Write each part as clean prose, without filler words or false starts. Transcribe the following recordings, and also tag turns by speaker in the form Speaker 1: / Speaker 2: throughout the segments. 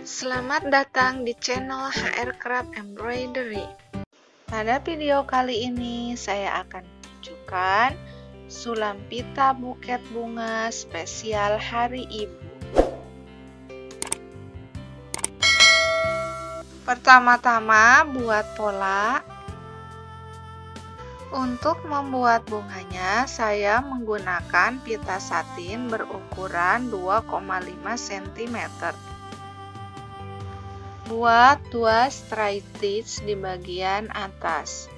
Speaker 1: Selamat datang di channel HR Craft Embroidery. Pada video kali ini saya akan menunjukkan sulam pita buket bunga spesial Hari Ibu. Pertama-tama buat pola. Untuk membuat bunganya saya menggunakan pita satin berukuran 2,5 cm. Buat 2 straight stitch di bagian atas.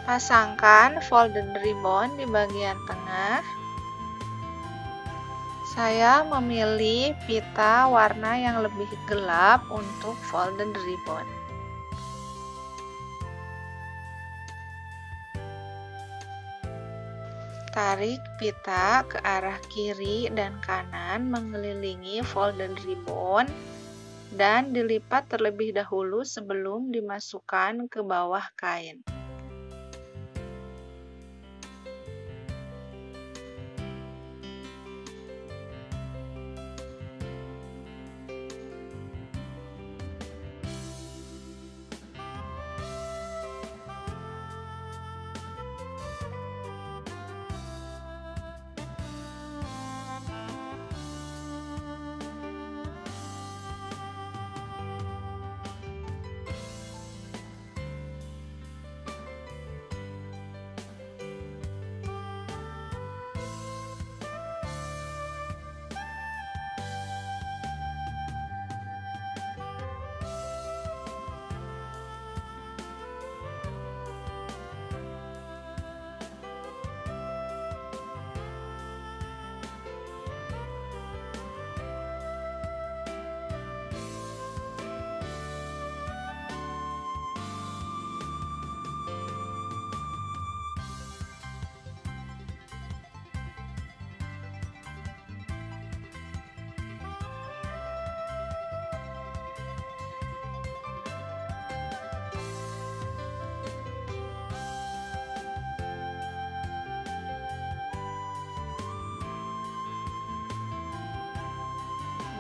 Speaker 1: Pasangkan folded ribbon di bagian tengah. Saya memilih pita warna yang lebih gelap untuk folded ribbon. Tarik pita ke arah kiri dan kanan mengelilingi folded ribbon dan dilipat terlebih dahulu sebelum dimasukkan ke bawah kain.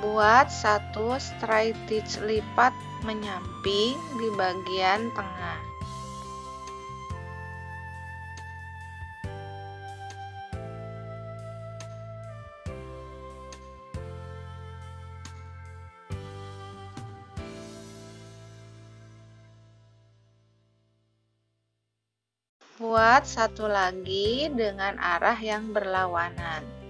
Speaker 1: Buat satu straight stitch lipat menyamping di bagian tengah. Buat satu lagi dengan arah yang berlawanan.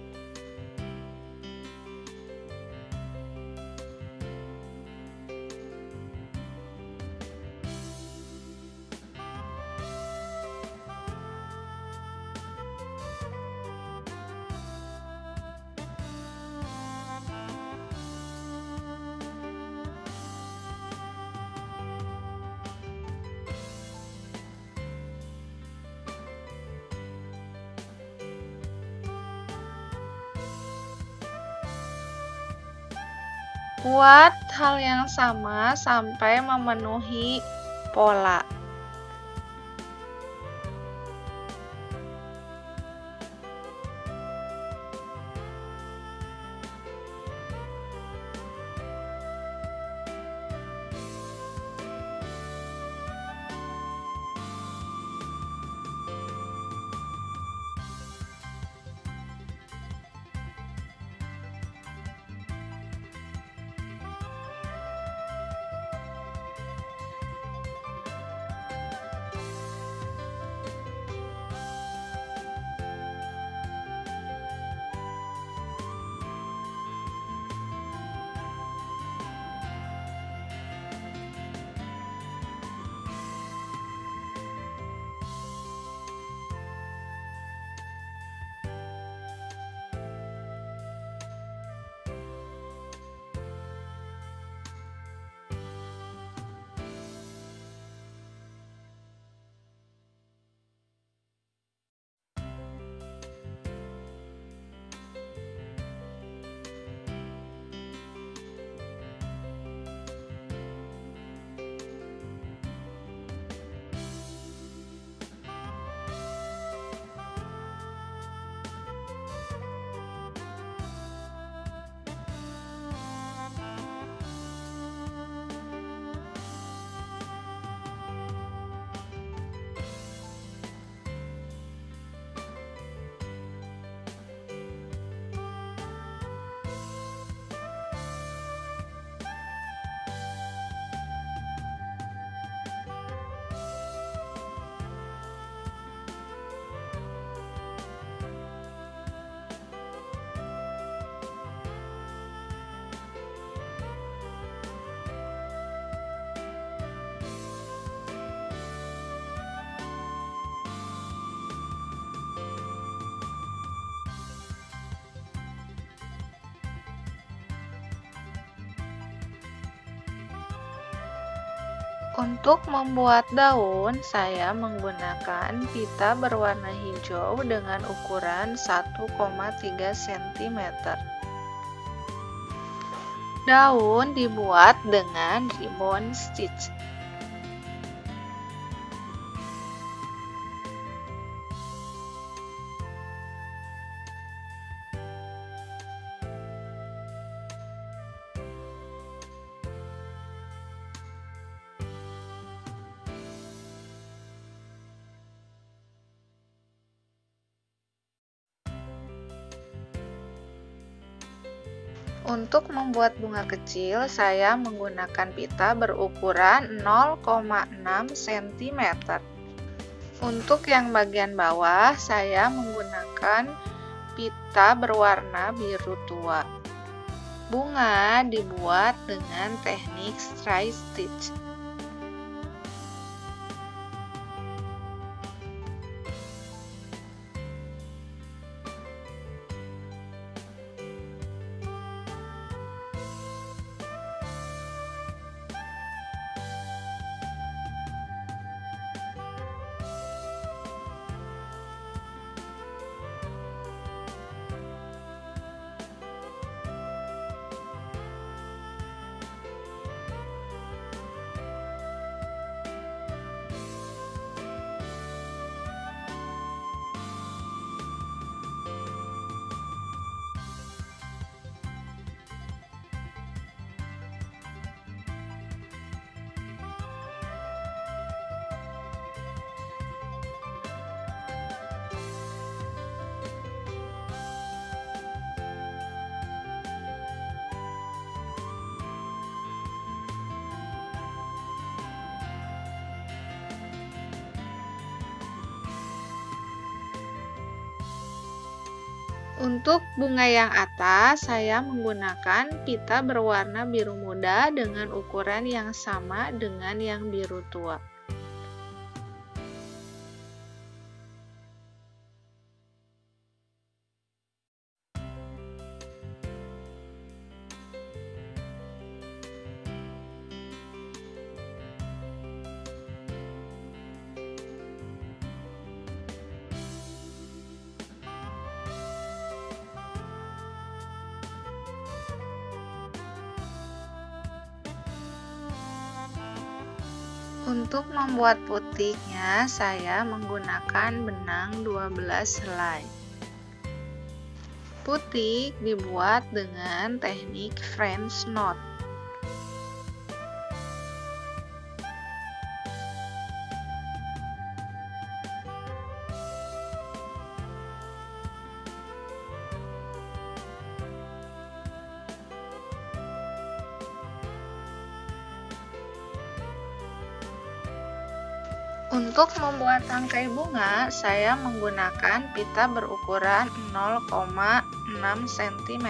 Speaker 1: Buat hal yang sama sampai memenuhi pola. Untuk membuat daun, saya menggunakan pita berwarna hijau dengan ukuran 1,3 cm. Daun dibuat dengan ribbon stitch. Untuk membuat bunga kecil, saya menggunakan pita berukuran 0,6 cm. Untuk yang bagian bawah, saya menggunakan pita berwarna biru tua. Bunga dibuat dengan teknik straight stitch. Untuk bunga yang atas, saya menggunakan pita berwarna biru muda dengan ukuran yang sama dengan yang biru tua. Untuk membuat putiknya, saya menggunakan benang 12 helai. Putik dibuat dengan teknik French knot. Untuk membuat tangkai bunga, saya menggunakan pita berukuran 0,6 cm.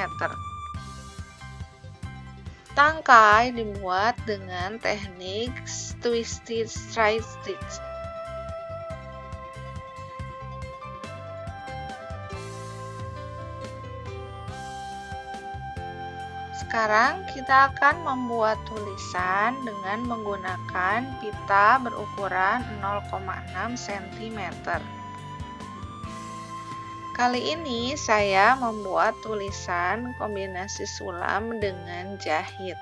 Speaker 1: Tangkai dibuat dengan teknik twisted straight stitch. Sekarang kita akan membuat tulisan dengan menggunakan pita berukuran 0,6 cm. Kali ini saya membuat tulisan kombinasi sulam dengan jahit.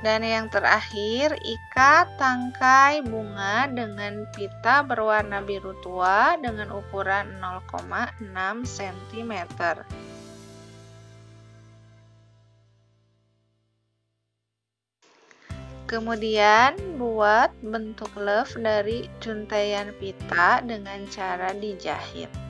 Speaker 1: Dan yang terakhir, ikat tangkai bunga dengan pita berwarna biru tua dengan ukuran 0,6 cm. Kemudian, buat bentuk love dari juntaian pita dengan cara dijahit.